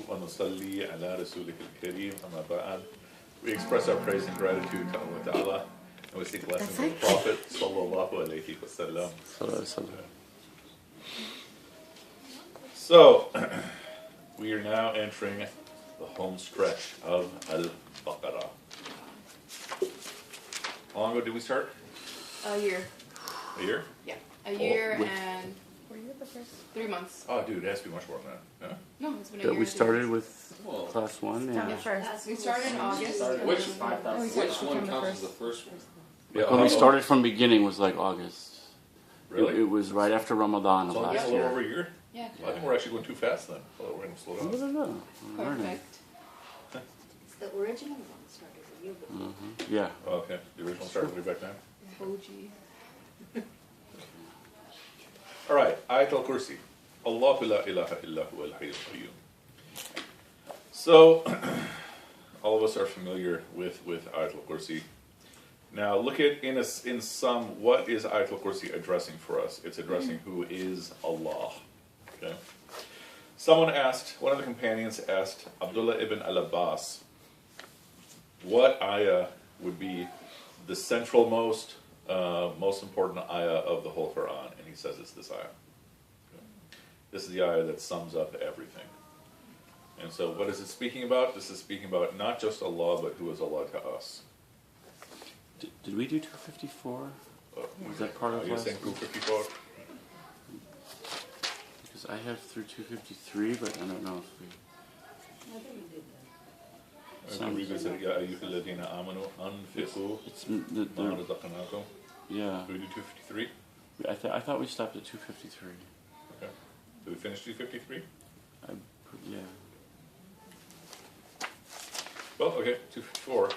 ونصلي على رسولك الكريم أما بعد. We express our praise and gratitude to Allah Ta'ala, and we seek blessings on the Prophet sallallahu alayhi wa sallam. So, we are now entering the home stretch of Al-Baqarah. How long ago did we start? A year. A year? Yeah, a year and 3 months. Oh, dude, it has to be much more than that. Huh? No, it's been a year. We and 3 started months. with class 1. Yeah, first. We started in August. Which one counts as the first one? Yeah, When we started from beginning was like August. Really? It was right after Ramadan of So last a little over year. a year? Yeah. Well, I think we're actually going too fast then. Well, we're going to slow down. No. We're learning. Perfect. The original one started a year before. Yeah. Oh, okay. The original started way back then? OG. All right. Ayat al-Kursi. Allahu la ilaha illa huwa al-hayyul qayyum. So, all of us are familiar with Ayat al-Kursi. Now, look at, in sum, what is Ayat al-Kursi addressing for us? It's addressing who is Allah. Okay. Someone asked, one of the companions asked Abdullah ibn al-Abbas, what ayah would be the central most important ayah of the whole Quran? And he says it's this ayah. Okay. This is the ayah that sums up everything. And so what is it speaking about? This is speaking about not just Allah, but who is Allah to us. Did we do 254? Was that part of You're last saying week? 254? Because I have through 253, but I don't know if we... I think we did that. And revisit Ya ayyuhal ladhina amanu anfiqu It's ma razaqnakum. yeah. Did we do 253? I thought we stopped at 253. Okay. Did we finish 253? Yeah. Well, okay, 254.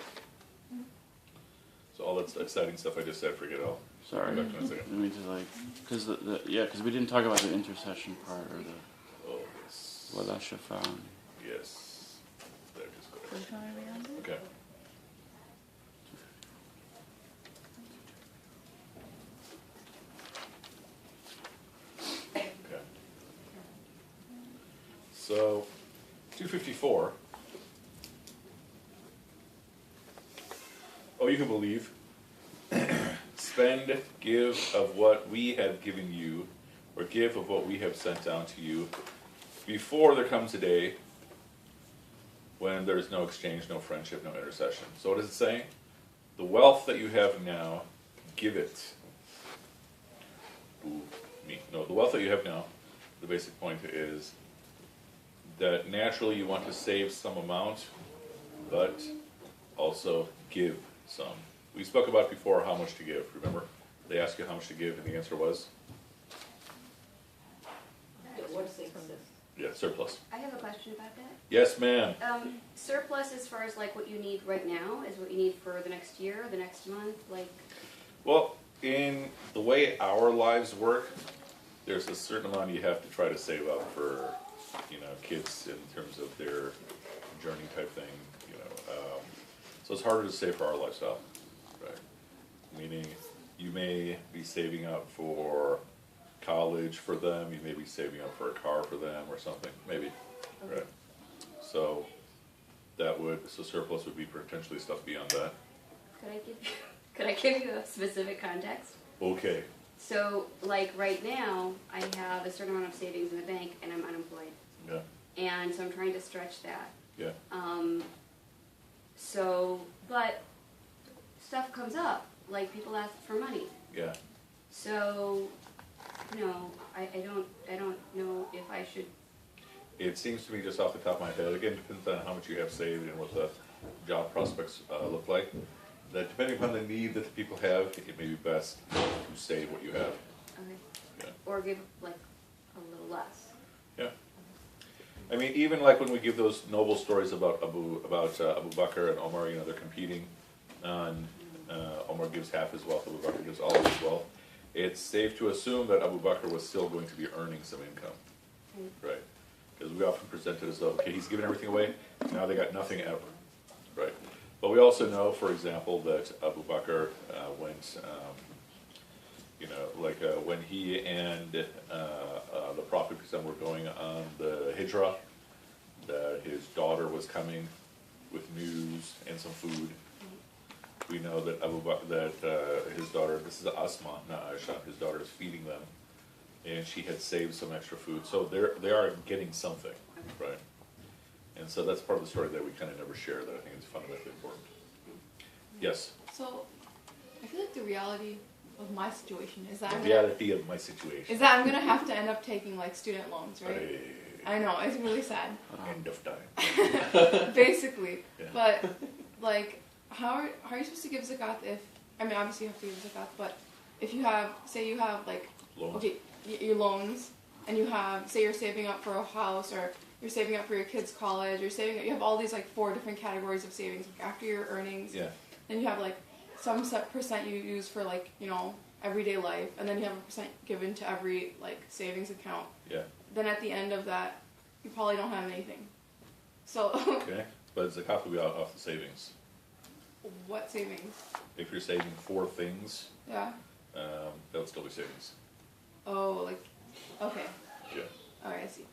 So all that exciting stuff I just said, forget it all. Sorry. Go back to it in a second. Let me just like... Because because we didn't talk about the intercession part or the... Oh, yes. Wala shafa'an. Yes. There, just go ahead. Okay. Okay. So, 254. Oh, you can believe. Spend, give of what we have given you, or give of what we have sent down to you, before there comes a day when there is no exchange, no friendship, no intercession. So what is it saying? The wealth that you have now, give it. Ooh, me. No, the wealth that you have now, the basic point is that naturally you want to save some amount, but also give some. We spoke about before how much to give. Remember? They asked you how much to give, and the answer was? What's the excess? Yeah, surplus. I have a question about that. Yes, ma'am. Surplus as far as like what you need right now is what you need for the next year, the next month, like... Well, in the way our lives work, there's a certain amount you have to try to save up for, kids in terms of their journey type thing, so it's harder to save for our lifestyle, right? Meaning you may be saving up for college for them, you may be saving up for a car for them or something, maybe, okay. Right? So surplus would be potentially stuff beyond that. Could I give you a specific context? Okay. So, like right now, I have a certain amount of savings in the bank and I'm unemployed. Yeah. And so I'm trying to stretch that. Yeah. But stuff comes up, like people ask for money. Yeah. So, I don't know if I should. It seems to me just off the top of my head, again, depends on how much you have saved and what the job prospects look like, that depending upon the need that the people have, it may be best to save what you have. Okay. Yeah. Or give like a little less. Yeah. I mean, even like when we give those noble stories about Abu Bakr and Omar, they're competing, and Omar gives half his wealth, Abu Bakr gives all of his wealth. It's safe to assume that Abu Bakr was still going to be earning some income, right? Because we often present it as though, okay, he's given everything away, now they got nothing ever, right? But we also know, for example, that Abu Bakr went, when he and the Prophet were going on the Hijrah, that his daughter was coming with news and some food. We know that his daughter, this is Asma, not Aisha, his daughter is feeding them, and she had saved some extra food. So they are getting something, right? And so that's part of the story that we kind of never share that I think is fundamentally important. Yes? So, I feel like the reality of my situation is that The I'm reality of my situation. gonna have to end up taking like student loans, right? I know, it's really sad. End of time. Basically. Yeah. But like how are you supposed to give zakat if obviously you have to give zakat, but if you have you have like Loans. okay, your loans, and you have you're saving up for a house, or you're saving up for your kids' college, you have all these like 4 different categories of savings like after your earnings. Yeah. Then you have like some set percent you use for like, everyday life, and then you have a percent given to every like savings account. Yeah. Then at the end of that, you probably don't have anything. So Okay. But zakat will be off the savings. what savings? If you're saving 4 things, Yeah. that'll still be savings. Oh, like okay. Yeah. Alright, I see.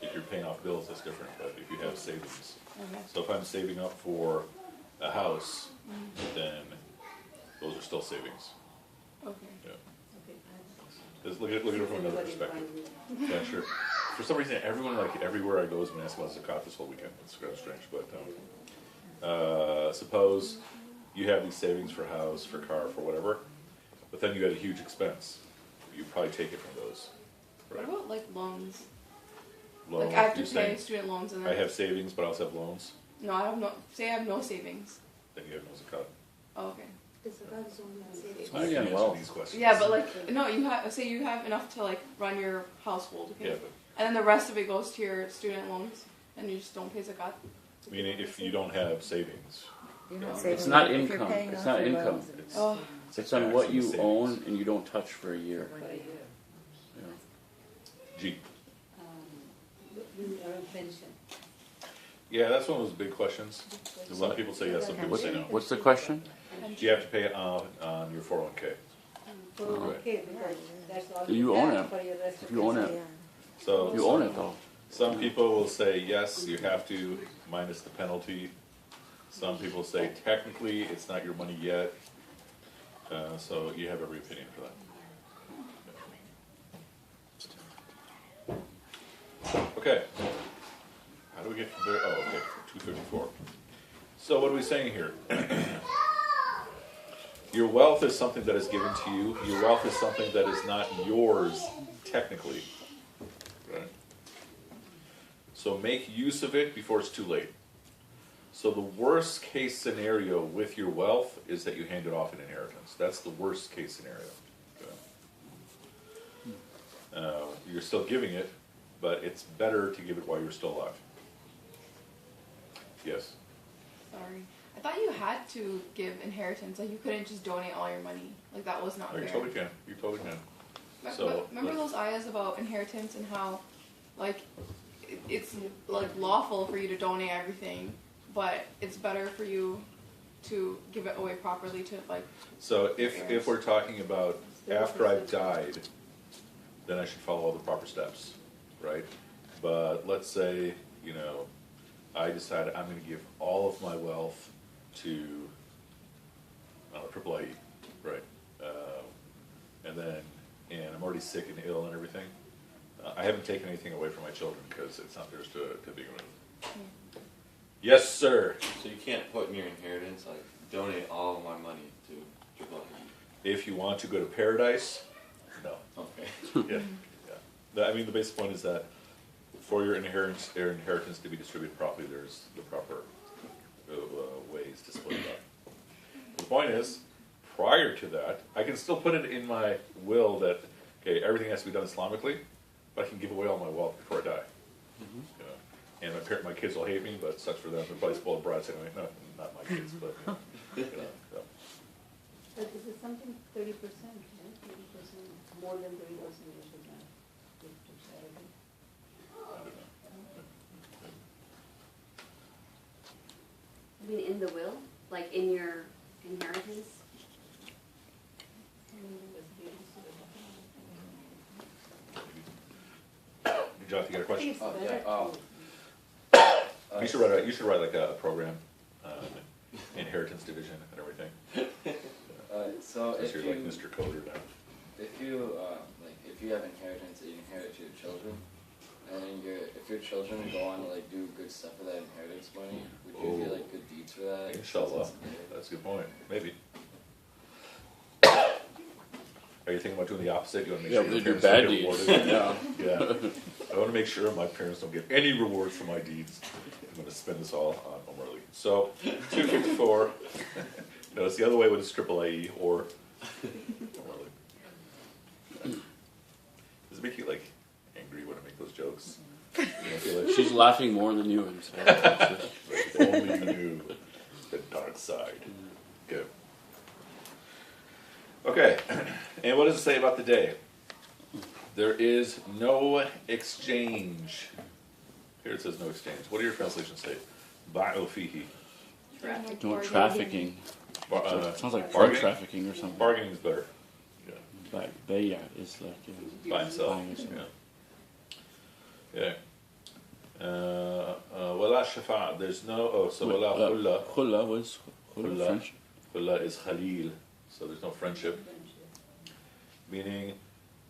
If you're paying off bills, that's different, but if you have savings. Okay. So if I'm saving up for a house, then those are still savings. Okay. Yeah. Just look at it from another perspective. Yeah, sure. For some reason, everyone, like, everywhere I go is been asking about zakat this whole weekend. It's kind of strange, but suppose you have these savings for house, for car, for whatever, but then you had a huge expense. You probably take it from those, right? What about like loans? Loans, Like I have to you're pay saying, student loans and then I have savings, but I also have loans, no, I have no. Say I have no savings. then you have no zakat. Oh, okay. The zakat is only on savings. I can Yeah, answer well. these questions. Yeah, but like no, you have say you have enough to like run your household, okay? Yeah, but, And then the rest of it goes to your student loans, and you just don't pay zakat. meaning if you don't have savings, You're not It's saving not if you're income. paying It's off not your income. loans. it's, Oh, It's on what you Savings. own and you don't touch for a year. Yeah. G. We earn pension. Yeah, that's one of those big questions. Some people say yes, some people say no. What's the question? Do you have to pay it on your 401k? Okay, because that's all You own it. for your rest If of you own the it, So you own it though. some people will say yes, you have to, minus the penalty. Some people say technically it's not your money yet. So you have every opinion for that. Okay. How do we get from there? Oh, okay, 254. So what are we saying here? Your wealth is something that is given to you. Your wealth is something that is not yours technically. Right? So make use of it before it's too late. So the worst case scenario with your wealth is that you hand it off in inheritance. That's the worst case scenario. Okay? You're still giving it, but it's better to give it while you're still alive. Yes? sorry. I thought you had to give inheritance. Like you couldn't just donate all your money. Like that was not Oh, you fair. totally can. You totally can. But So, remember those ayahs about inheritance and how, like, it's like lawful for you to donate everything, but it's better for you to give it away properly to like. So if we're talking about after I've died, then I should follow all the proper steps, right? But let's say, I decided I'm going to give all of my wealth to Triple IE, right? And I'm already sick and ill and everything. I haven't taken anything away from my children because it's not theirs to begin with. Yes, sir. So you can't put in your inheritance, like, donate all of my money to Triple I. If you want to go to paradise, no. Okay. Yeah. The basic point is that for your inheritance to be distributed properly, there's the proper ways to split it up. The point is, prior to that, I can still put it in my will that, okay, everything has to be done Islamically, but I can give away all my wealth before I die. And my kids will hate me, but sucks for them. They're probably spoiled brats anyway. No, not my kids, but so. But is it something 30%, right? 30%, more than 30% you should not give to charity. I don't know. I mean, in the will, like in your inheritance. Jonathan, you got a question? It's Oh, better yeah. to You should write. You should write like a program, inheritance division and everything. So Since if you're you, like Mr. Coder now. if you like if you have inheritance that you inherit to your children, and then if your children go on to like do good stuff with that inheritance money, would you feel like good deeds for that? Inshallah, that's a good point. Maybe. Are you thinking about doing the opposite? You want to make Yeah, sure they your do parents bad don't deeds. get rewarded? Yeah. I want to make sure my parents don't get any rewards for my deeds. I'm going to spend this all on Omer. So, 254. No, it's the other way with a triple AE or Omer. Does it make you like angry when I make those jokes? You don't feel like She's laughing more than you. And so if only you knew the dark side. Good. Okay, and what does it say about the day? There is no exchange. Here it says no exchange. What do your translations say? Ba'u fihi. no trafficking. Sounds like drug bargaining? trafficking or something. Bargaining is better. Yeah. But Baya is like Buy and sell. buying and selling. Yeah. Wala shafa. There's no. So wala khulla. Khulla was Khulla. French. Khulla is khalil. So there's no friendship. Meaning,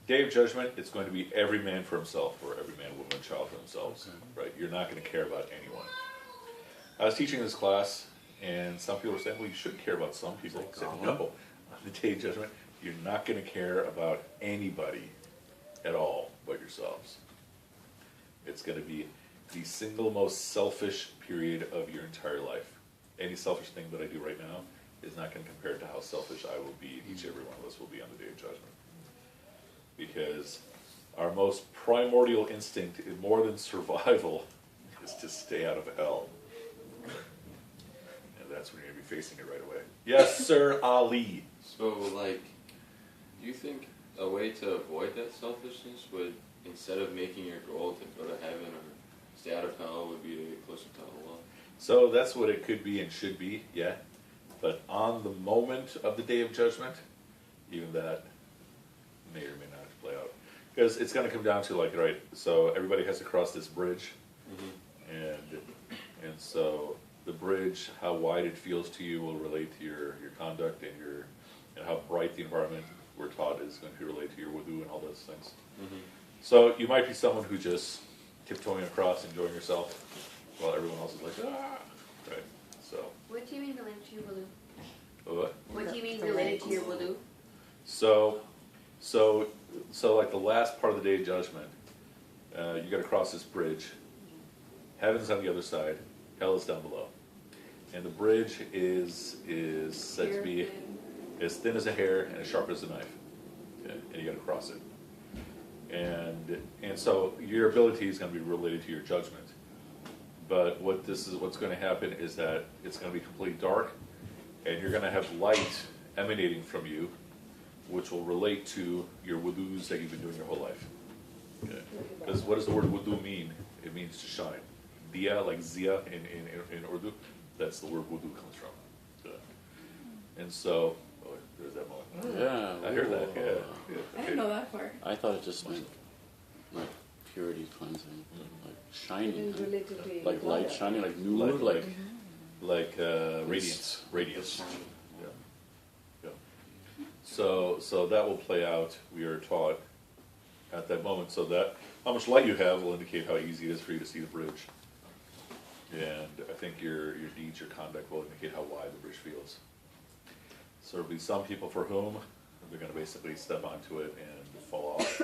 Day of Judgment, it's going to be every man for himself, or every man, woman, and child for themselves. Okay. Right? You're not going to care about anyone. I was teaching this class, and some people were saying, well, you should care about some people. I said, no. On the Day of Judgment, you're not going to care about anybody at all but yourselves. It's going to be the single most selfish period of your entire life. Any selfish thing that I do right now is not going to compare to how selfish I will be, each and every one of us will be on the Day of Judgment. Because our most primordial instinct, more than survival, is to stay out of hell. And that's when you're going to be facing it right away. Yes, Sir Ali. So, like, do you think a way to avoid that selfishness would, instead of making your goal to go to heaven or stay out of hell, would be to get closer to Allah? So that's what it could be and should be, yeah. But on the moment of the Day of Judgment, even that may or may not play out. Because it's going to come down to, like, right, so everybody has to cross this bridge. And so the bridge, how wide it feels to you will relate to your conduct and how bright the environment we're taught is going to relate to your wudu and all those things. So you might be someone who just tiptoeing across, enjoying yourself, while everyone else is like, ah, right? So. What do you mean related to your wudu? What? What do you mean related to your wudu? So like the last part of the Day of Judgment, you got to cross this bridge. Heaven's on the other side. Hell is down below, and the bridge is said to be as thin as a hair and as sharp as a knife. Okay? And you got to cross it. And so your ability is going to be related to your judgment. But what's going to happen is that it's going to be completely dark, and you're going to have light emanating from you, which will relate to your wudus that you've been doing your whole life. Okay. Because what does the word wudu mean? It means to shine. Diya, like zia in Urdu, that's the word wudu comes from. Okay. And so, oh, there's that moment. Yeah. I heard that, yeah. I didn't know that part. I thought it just meant like purity cleansing, like shining, It is related to like light ibadah. shining, like nur, Like radiance. Radiance. Yeah. Yeah. So that will play out, we are taught, at that moment. So that how much light you have will indicate how easy it is for you to see the bridge. And I think your deeds, your conduct will indicate how wide the bridge feels. So there'll be some people for whom they're going to basically step onto it and fall off.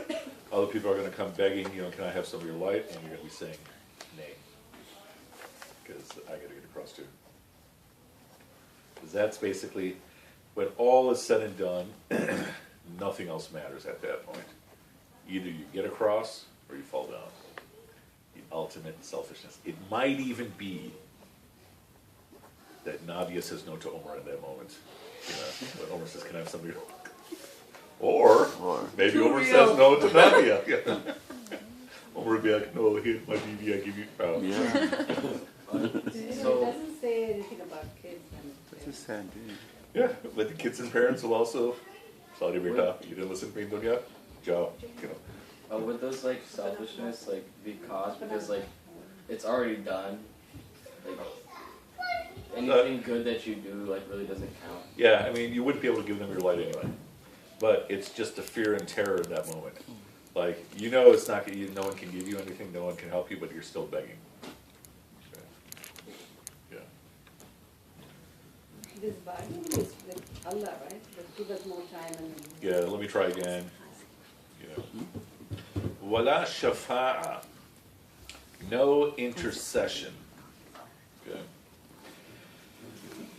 Other people are going to come begging, can I have some of your light? And you're going to be saying, nay. Because I got to get across too. Because that's basically, when all is said and done, nothing else matters at that point. Either you get across or you fall down. The ultimate selfishness. It might even be that Nadia says no to Omer at that moment. When Omer says, can I have some of your... Or maybe Too Omer real. says no to Nadia. Yeah. Omer would be like, no, here's my BB, I give you... Yeah. It So- doesn't say anything about kids and. That's a sad day. Yeah, but the kids and parents will also... Sorry, Beta, you didn't listen to me, Dunya? Joe, Would those like selfishness like be caused because like it's already done, Like anything good that you do like really doesn't count. Yeah, I mean, you wouldn't be able to give them your light anyway. But it's just the fear and terror in that moment. Like, you know it's not, no one can give you anything, no one can help you, but you're still begging. Okay. Yeah. This bargaining is with Allah, right? Just give us more time and. Yeah, let me try again. Wala shafa'a. No intercession. Okay.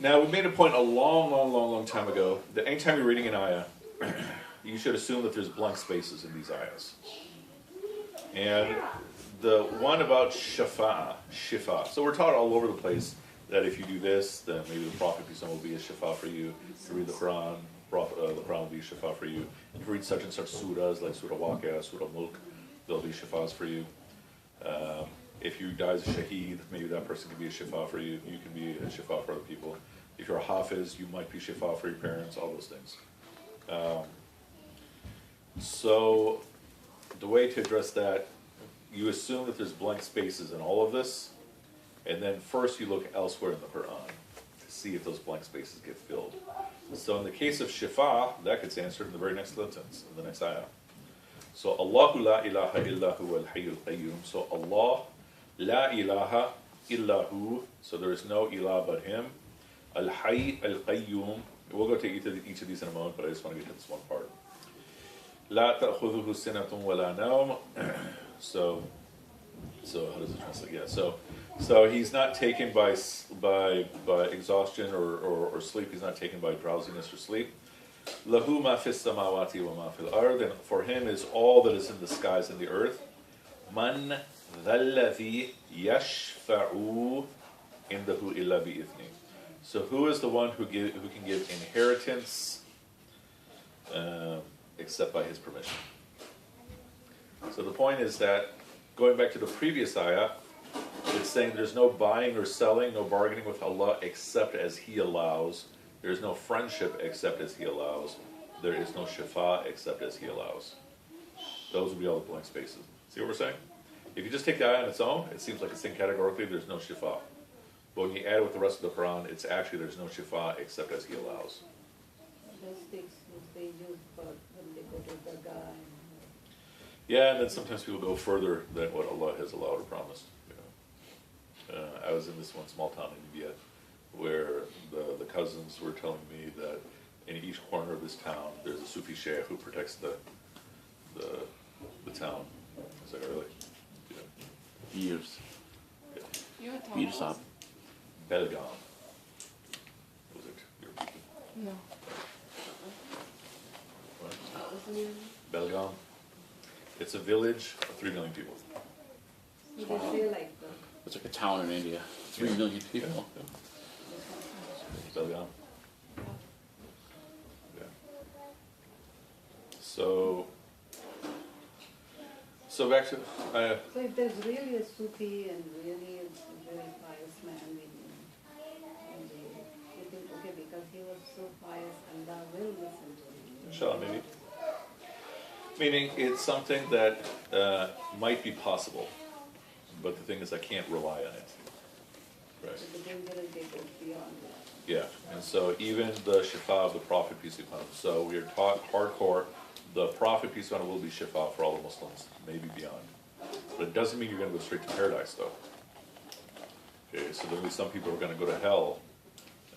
Now, we made a point a long time ago that anytime you're reading an ayah, you should assume that there's blank spaces in these ayahs. And the one about shifa. So we're taught all over the place that if you do this, then maybe the Prophet will be a shifa for you. If you read the Quran, the Quran will be a shifa for you. If you read such and such surahs, like Surah Waqi'ah, Surah Mulk, there'll be shifas for you. If you die as a shaheed, maybe that person can be a shifa for you. You can be a shifa for other people. If you're a hafiz, you might be shifa for your parents, all those things. So the way to address that, you assume that there's blank spaces in all of this, and then first you look elsewhere in the Quran to see if those blank spaces get filled. So in the case of shifa, that gets answered in the very next sentence, in the next ayah. So Allahu la ilaha illa huwa al-hayyul qayyum. So Allah, la ilaha illa hu. So there is no ilah but him. Al-hayy al-qayyum. We'll go to each of these in a moment, but I just want to get to this one part. La ta'khudhuhu sinatun wa la nawm. So how does it translate? Yeah. So he's not taken by exhaustion or sleep. He's not taken by drowsiness or sleep. Lahu ma fis samawati wa ma fil ard. And for him is all that is in the skies and the earth. Man dhalladhi yashfa'u indahu illa bi'ithni. So who is the one who can give inheritance except by his permission? So the point is that, going back to the previous ayah, it's saying there's no buying or selling, no bargaining with Allah except as He allows. There is no friendship except as He allows. There is no shifa except as He allows. Those would be all the blank spaces. See what we're saying? If you just take the ayah on its own, it seems like it's saying categorically there's no shifa. But when you add it with the rest of the Quran, it's actually there's no shifa except as He allows. Those sticks which they use for when they go to Daga and. Yeah, and then sometimes people go further than what Allah has allowed or promised. You know, I was in this one small town in India where the cousins were telling me that in each corner of this town there's a Sufi sheikh who protects the town. I was like, really? Yeah. Years. Yeah. You have a Beer stop. Belgaum. Was it? Your people? No. What? What was the name? Belgaum. It's a village of 3 million people. They feel like the. It's like a town in India. 3 million people. Belgaum. Yeah. So back to So if there's really a Sufi and really a very pious man and you think, okay, because he was so pious, Allah will listen to him. Inshallah, maybe. Meaning it's something that might be possible, but the thing is I can't rely on it. Right. So the danger is they go beyond that. Yeah, and so even the shifa of the Prophet, peace be upon him. So we are taught hardcore, the Prophet, peace be upon him, will be shifa for all the Muslims, maybe beyond. But it doesn't mean you're going to go straight to paradise, though. Okay, so there'll be some people who are going to go to hell,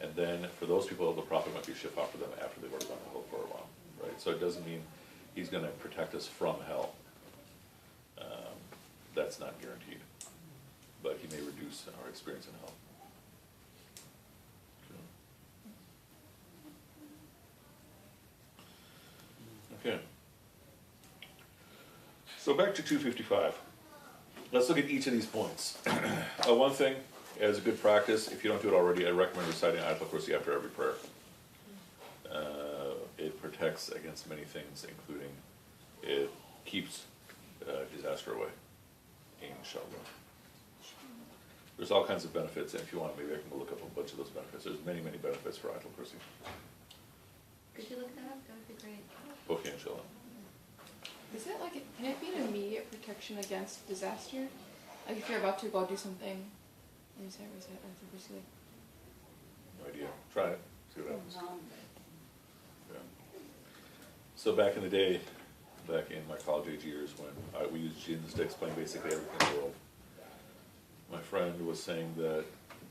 and then for those people, the Prophet might be shifa for them after they've already gone to hell for a while. Right? So it doesn't mean He's going to protect us from hell. That's not guaranteed. But He may reduce our experience in hell. Okay. So back to 255. Let's look at each of these points. One thing, as a good practice, if you don't do it already, I recommend reciting Ayatul Kursi after every prayer. It protects against many things, including it keeps disaster away. Inshallah. There's all kinds of benefits, and if you want, maybe I can look up a bunch of those benefits. There's many, many benefits for Ayatul Kursi. Could you look that up? That would be great. Okay, inshallah. Is it like, can it be an immediate protection against disaster? Like if you're about to go do something Let me say Ayatul Kursi. No idea. Try it. See what happens. Now, Yeah. So back in the day, back in my college age years when we used jinns to explain basically everything in the world, my friend was saying that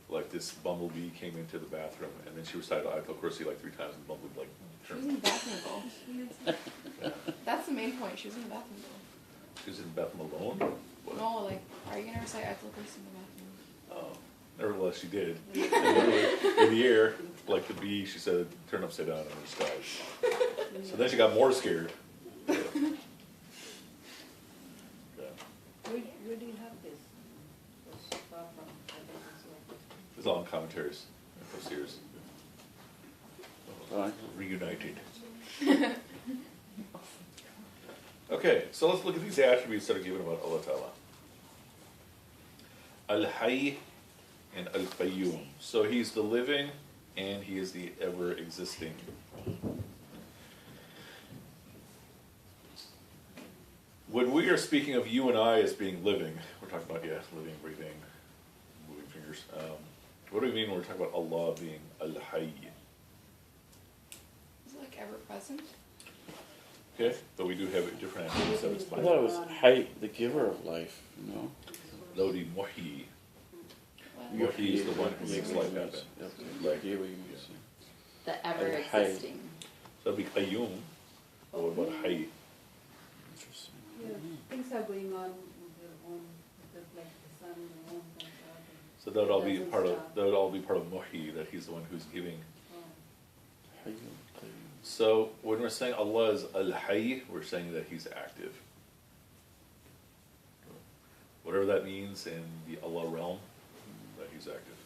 like this bumblebee came into the bathroom and then she recited Ayatul Kursi like 3 times and the bumblebee like She was turned. in the bathroom though. Yeah. That's the main point. She was in the bathroom though. She was in the bathroom alone? What? No, like, are you gonna recite Ayatul Kursi in the bathroom? Oh. Nevertheless, she did. And literally, in the air, like the bee, she said, turned upside down and just died. So then she got more scared. Yeah. where do you have this? So far from, I think it's like. It's all in commentaries and tafsirs. Right. Reunited. Okay, so let's look at these attributes that are given about Allah Ta'ala. Al-Hayy and Al-Qayyum. So he's the living and he is the ever-existing. When we are speaking of you and I as being living, we're talking about, living, breathing, moving fingers. What do we mean when we're talking about Allah being Al-Hayy? Is it like ever present? Okay, but we do have different attributes that I explain thought it that. was Hay, the giver of life, you know? Lodi Muhyi. What? Muhyi is the one who makes life happen. Like you, you mean. The ever ever-existing. So that'd be Qayyum. Or what about Hayy? Interesting. Yeah, things are going on with their own, just like the sun, the moon comes out. And, So that would all be Doesn't part of stop. that would all be part of Muhyi, that he's the one who's giving. oh, Hayy. So when we're saying Allah is Al-Hayy, we're saying that he's active. Whatever that means in the Allah realm, that he's active.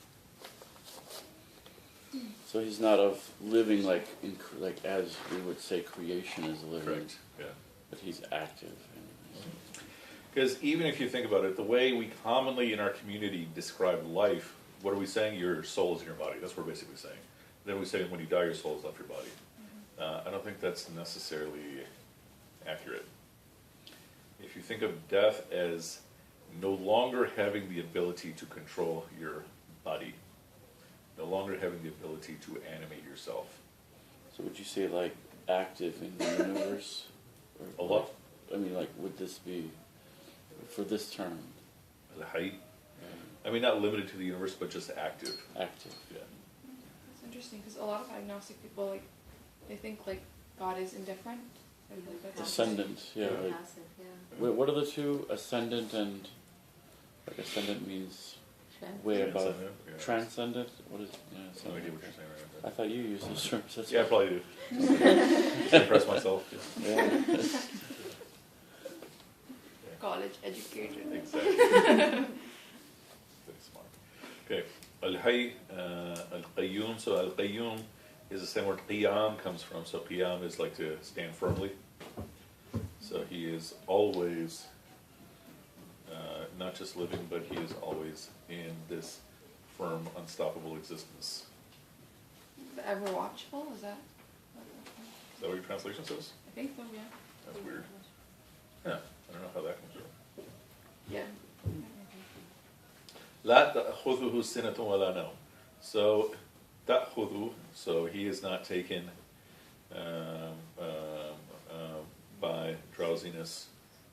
So he's not of living like like as we would say creation is living, Correct. Yeah. but he's active. Because even if you think about it, the way we commonly in our community describe life, what are we saying? Your soul is in your body. That's what we're basically saying. Then we say when you die, your soul has left your body. I don't think that's necessarily accurate. If you think of death as no longer having the ability to control your body, no longer having the ability to animate yourself. So would you say like active in the universe? Or Allah. I mean, like, would this be for this term Al-Hayy. I mean, not limited to the universe, but just active. active? Yeah. It's interesting because a lot of agnostic people, like, they think, like, God is indifferent. And, like, that's Ascendant, yeah. Passive, Like, yeah. what are the two? Ascendant and like ascendant means way above. Transcendent, yeah. Transcendent. What is? Yeah, No something idea like what you're that. saying right I now. thought you used those terms. That's Yeah, I why. probably do. Just to impress myself. Yeah. college educated. Exactly. Very smart. Okay. Al-Hayy, Al-Qayyum. So Al-Qayyum is the same word Qiyam comes from. So Qiyam is like to stand firmly. So he is always not just living, but he is always in this firm, unstoppable existence. The ever watchful, is that? Is that what your translation says? I think so, yeah. That's weird. Yeah, I don't know how that comes through. Yeah. لا تأخذه سنة ولا نوم. So تأخذه, so he is not taken by drowsiness,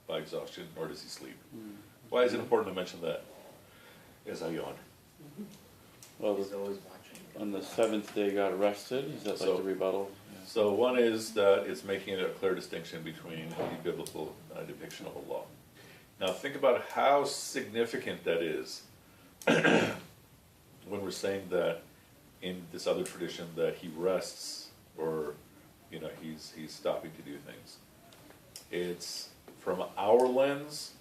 by exhaustion, nor does he sleep. Why is it important to mention that? As I yawn. Well, He's always watching. on the seventh day God rested. Is that like So- the rebuttal? Yeah. So one is that it's making it a clear distinction between the biblical depiction of Allah. Now think about how significant that is when we're saying that in this other tradition that he rests, or he's stopping to do things. It's from our lens,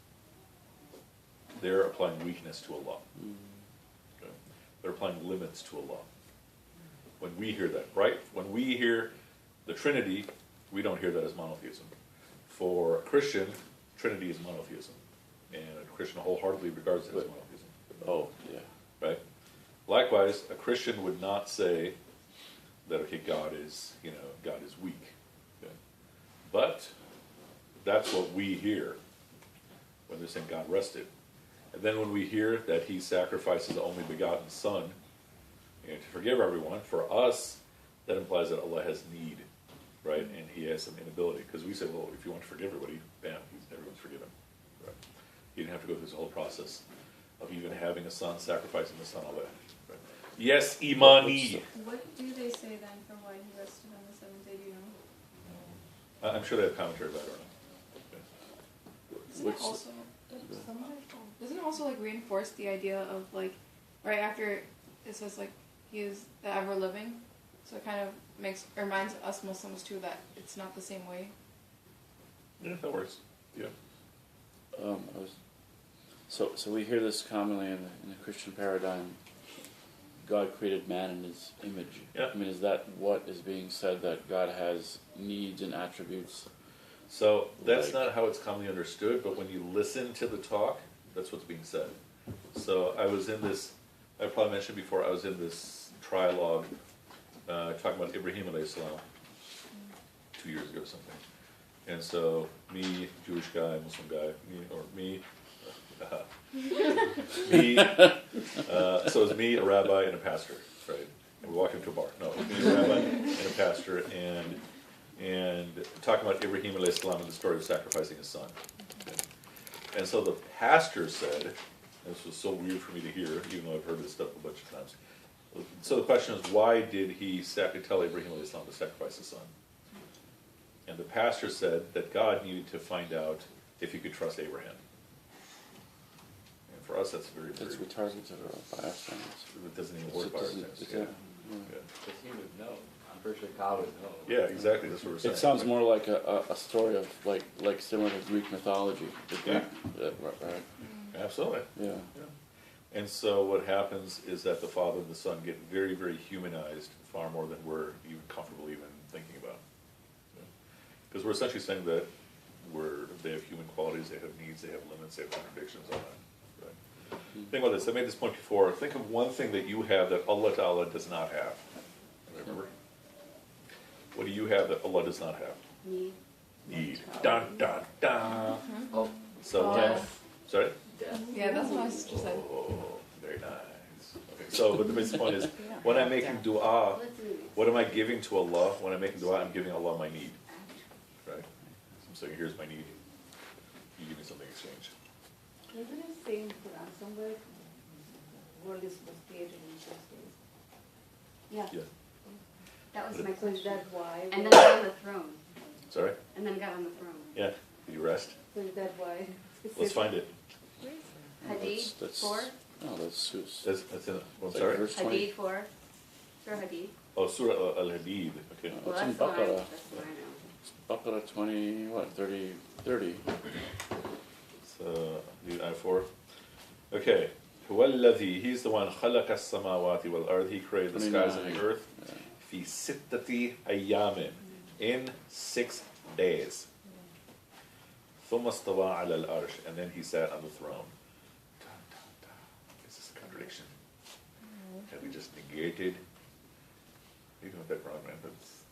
they're applying weakness to Allah. Okay? They're applying limits to Allah. When we hear that, right? When we hear the Trinity, we don't hear that as monotheism. For a Christian, Trinity is monotheism. And a Christian wholeheartely regards it as monotheism. Oh, yeah. Right? Likewise, a Christian would not say that, okay, God is weak. Okay? But that's what we hear when they're saying God rested. And then when we hear that he sacrificed his only begotten son, and to forgive everyone, for us, that implies that Allah has need, right? And he has some inability. Because we say, well, if you want to forgive everybody, bam, everyone's forgiven. Right? He didn't have to go through this whole process of even having a son, sacrificing the son, all that. Right? Yes, Imani. What do they say then for why he rested on the seventh day? Do you know? I'm sure they have commentary about it. Doesn't it also, doesn't it also like reinforce the idea of like, right after it says like he is the ever living, so it kind of reminds us Muslims too that it's not the same way. Yeah, that works. Yeah. So we hear this commonly in the Christian paradigm. God created man in his image. Yeah. I mean, is that what is being said, that God has needs and attributes? So that's Like- not how it's commonly understood, but when you listen to the talk, that's what's being said. So I was in this, I probably mentioned before, I was in this trialogue talking about Ibrahim alayhi salam 2 years ago or something. And so me, Jewish guy, Muslim guy, me, so it was me, a rabbi, and a pastor, right? And we walked into a bar. No, it was me, a rabbi, and a pastor, and talking about Ibrahim alayhi salam and the story of sacrificing his son. And so the pastor said, and this was so weird for me to hear, even though I've heard this stuff a bunch of times. So the question is, why did he tell Ibrahim alayhi salam to sacrifice his son? And the pastor said that God needed to find out if he could trust Abraham. And for us, that's very, That's very, retargeted or biased. it doesn't even work by our sense. Yeah. Yeah. Because he would know. I'm pretty sure God would know. Yeah, exactly, that's what we're saying. It sounds more like a story of like similar to Greek mythology. The Greek, right? Absolutely. Yeah. And so what happens is that the father and the son get very, very humanized, far more than we're even comfortable even thinking about. Because we're essentially saying that they have human qualities, they have needs, they have limits, they have contradictions, all that. Right? Think about this. I made this point before. Think of one thing that you have that Allah Ta'ala does not have. Remember? What do you have that Allah does not have? Need. Need. Dun, dun, dun. Oh, So, death. sorry? Death. Yeah, that's what my sister said. Oh, very nice. Okay, so, but the basic point is, when I'm making dua, Let's do this. what am I giving to Allah? When I'm making dua, I'm giving Allah my need. Right? I'm saying, here's my need. You give me something in exchange. Doesn't it say in Quran somewhere, the world was created in 6 days? Yeah, Yeah. that was But my So is question. that why? And then got on the throne. Sorry? And then got on the throne. Yeah. Did you rest? So is that why? Let's find it. Hadid That's 4. No, that's That's in, well, it's like sorry? verse 20. Hadid 4. Surah Hadid. Oh, Surah Al-Hadid. Okay. Well, It's in that's the one I, Baqarah. that's the one I know. Baqarah 20, what, 30. So, the ayah 4. Okay. هو الذي, he's the one, خلق السماوات والأرض, he created the skies and the 29. earth. في ستة أيام, in 6 days. ثم استوى على الأرش, and then he sat on the throne. Dun, dun, dun. Is this a contradiction? Have we just negated? Even with that wrong, man,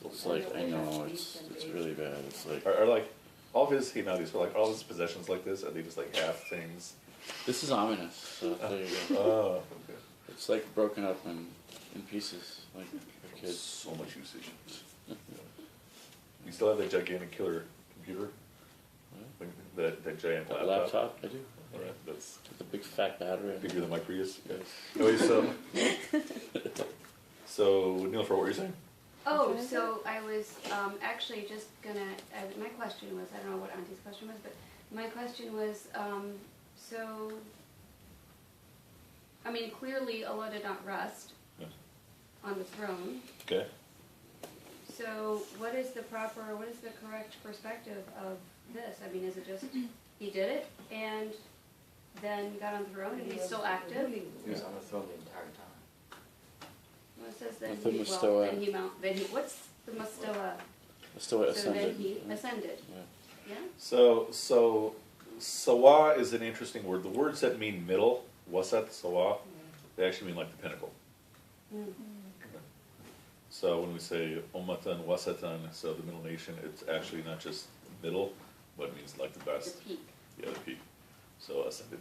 It's like, I know, it's really bad. It's like, are like all of his hinadis were like all his possessions like this? Are they just like half things? this is ominous. So there you go. Oh, okay. It's like broken up in pieces, like for kids. So much usage. You still have that gigantic killer computer? Like that giant That laptop? laptop, I do. All right, that's With a big fat battery. bigger than my Prius. Yes. Anyway, so Neil, for what you're saying? Oh, so I was actually just gonna, my question was, I don't know what Auntie's question was, but my question was, so, I mean, clearly Allah did not rest Yeah. on the throne. Okay. So what is the correct perspective of this? I mean, is it just, he did it and then got on the throne and he's still active? He was on the throne the entire time. Well, it says then With the he, Mustawa. what's the Mustawa? Still So ascended. then he ascended, Yeah. yeah? So sawa is an interesting word. The words that mean middle, wasat, sawa, they actually mean like the pinnacle. Mm. So when we say ummatan, wasatan, so the middle nation, it's actually not just middle, but it means like the The best. peak. Yeah, the peak. So ascended.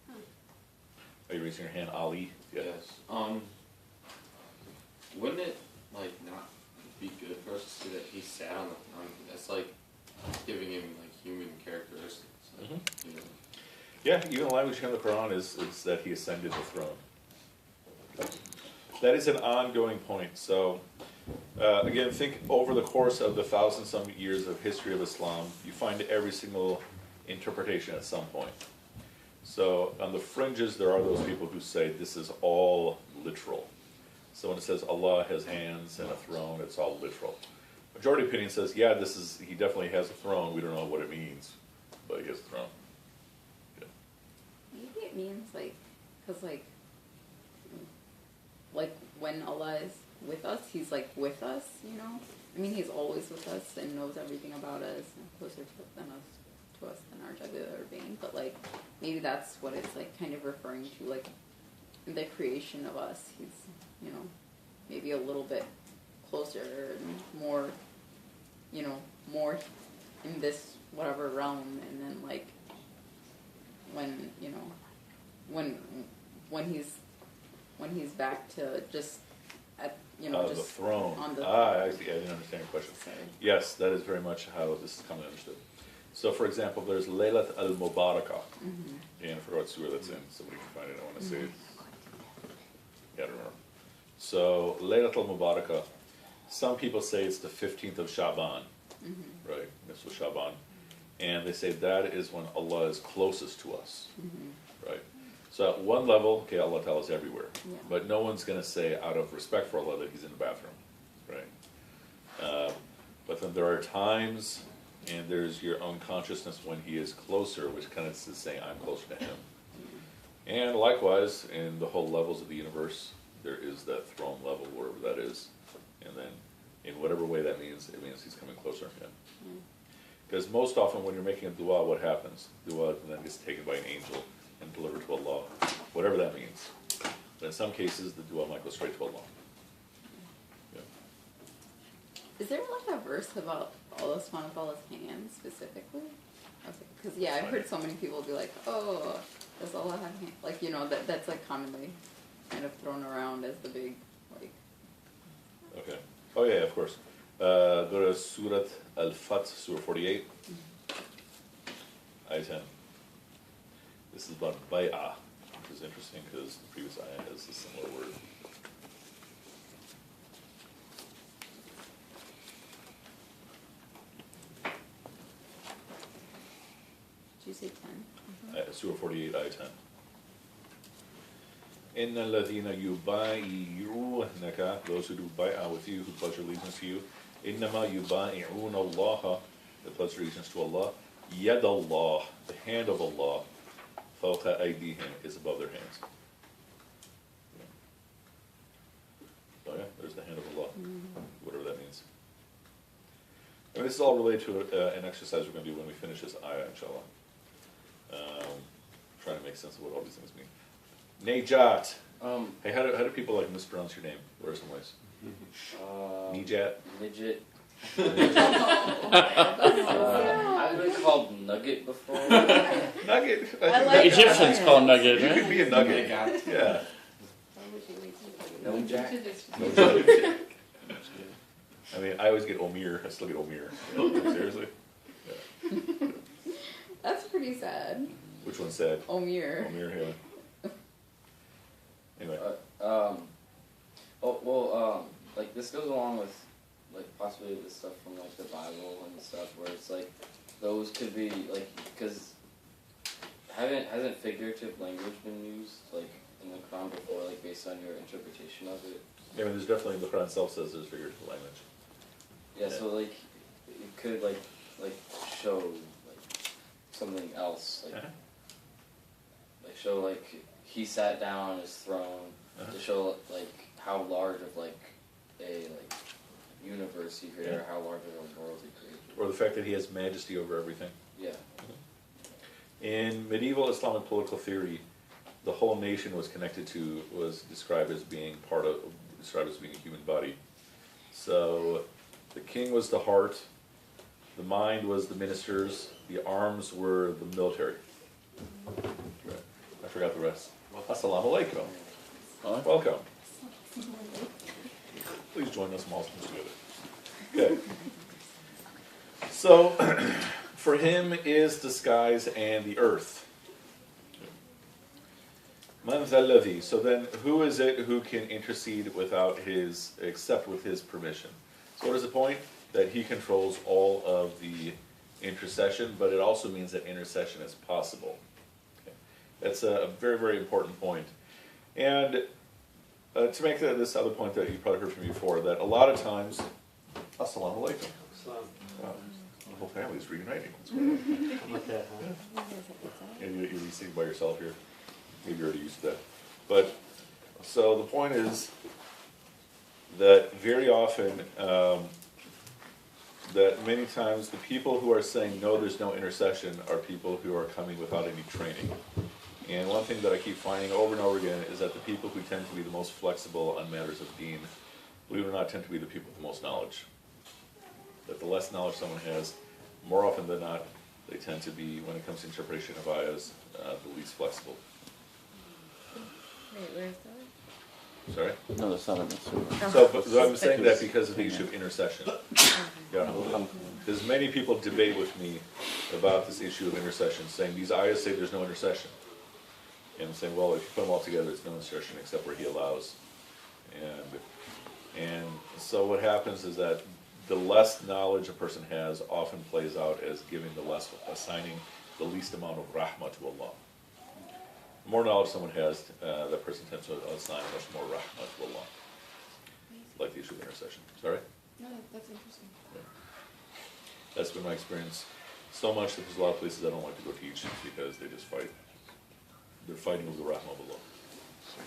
Huh. Are you raising your hand, Ali? Yeah. Yes. Wouldn't it like not be good for us to see that he sat on the throne? That's like giving him like human characteristics. Like, you know. Yeah, even the language in the Quran is that he ascended the throne. That is an ongoing point. So, again, think over the course of the 1,000-some years of history of Islam, you find every single interpretation at some point. So, on the fringes, there are those people who say this is all literal. So when it says Allah has hands and a throne, it's all literal. Majority opinion says, yeah, he definitely has a throne. We don't know what it means, but he has a throne. Yeah. Maybe it means because when Allah is with us, he's like with us, you know? I mean, he's always with us and knows everything about us and closer to us than our jugular vein. But maybe that's what it's kind of referring to, in the creation of us. He's, maybe a little bit closer and more, more in this whatever realm. And then when he's back to just at the just throne. on the I see. I didn't understand your question. Sorry. Yes, that is very much how this is commonly understood. So, for example, there's Laylat al-Mubarakah. And I forgot what surah that's in. Somebody can find it. I want to say it. Yeah, I don't remember. So, Laylat al-Mubarakah, some people say it's the 15th of Shaban, right? Nisfu Shaban. And they say that is when Allah is closest to us, right? So at one level, okay, Allah Ta'ala is everywhere. Yeah. But no one's going to say, out of respect for Allah, that he's in the bathroom, right? But then there are times, and there's your own consciousness when he is closer, which kind of is saying, I'm closer to him. And likewise, in the whole levels of the universe, there is that throne level, wherever that is. And then, in whatever way that means, it means he's coming closer. Yeah. Because most often when you're making a dua, what happens? Dua then gets taken by an angel and delivered to Allah, whatever that means. But in some cases, the dua might go straight to Allah. Yeah. Is there a verse about Allah subhanahu wa ta'ala's hands specifically? Because I've heard so many people be like, oh, does Allah have hands? That's commonly kind of thrown around as the big, Okay. Oh yeah, of course. Go to Surat Al-Fat, Surah 48. Ayah 10. This is about bay'ah, which is interesting because the previous ayah has a similar word. Did you say 10? Surah 48, ayah 10. إِنَّ الَّذِينَ يُبَايِعُونَكَ, those who do bay'ah with you, who pledge allegiance to you, إِنَّمَا يُبَايِعُونَ اللَّهَ, they pledge allegiance to Allah, يَدَ اللَّهِ, the hand of Allah, فَوْقَ أَيْدِيهِمْ, is above their hands. So yeah, there's the hand of Allah, whatever that means. And this is all related to an exercise we're going to do when we finish this ayah, inshallah. Trying to make sense of what all these things mean. Najat. Hey, how do people mispronounce your name? What are some ways? Najat. Midget. I've been called Nugget before. Nugget. The Egyptians call nugget, You right? could be a nugget. Yeah. No Jack. I mean, I always get Omer. I still get Omer. Seriously? Yeah. That's pretty sad. Which one said? Omer. Omer, yeah. Anyway. This goes along with possibly the stuff from the Bible and stuff where it's those could be because hasn't figurative language been used in the Quran before based on your interpretation of it? Yeah, I mean, there's definitely, the Quran itself says there's figurative language. Yeah, so it could show something else show he sat down on his throne to show how large of a universe he created or how large of a world he created. Or the fact that he has majesty over everything. Yeah. In medieval Islamic political theory, the whole nation was described as being a human body. So the king was the heart, the mind was the ministers, the arms were the military. I forgot the rest. What Assalamu alaikum. Huh? Welcome. Please join us Muslims together. Okay. So, for him is the skies and the earth. Man ذا الذي. So then, who is it who can intercede except with his permission? So what is the point? That he controls all of the intercession, but it also means that intercession is possible. Okay. That's a very, very important point. And to make this other point that you probably heard from me before, that a lot of times, Assalamu alaikum. Wow. The whole family is reuniting. You're sitting by yourself here. Maybe you're already used to that. But, so the point is that very often, that many times the people who are saying no, there's no intercession are people who are coming without any training. And one thing that I keep finding over and over again is that the people who tend to be the most flexible on matters of deen, believe it or not, tend to be the people with the most knowledge. That the less knowledge someone has, more often than not, they tend to be, when it comes to interpretation of ayahs, the least flexible. Wait, where's that? Sorry? No, that's not in the surah. So I'm saying that because of the issue of intercession. Yeah. Because many people debate with me about this issue of intercession, saying these ayahs say there's no intercession. And I'm saying, well, if you put them all together, it's no intercession except where he allows. And so what happens is that the less knowledge a person has often plays out as assigning the least amount of rahmah to Allah. The more knowledge someone has, that person tends to assign much more rahmah to Allah. Like the issue of intercession. Sorry? No, that's interesting. Yeah. That's been my experience. So much that there's a lot of places I don't like to go teach because they just fight. They're fighting over the rahmah of Allah.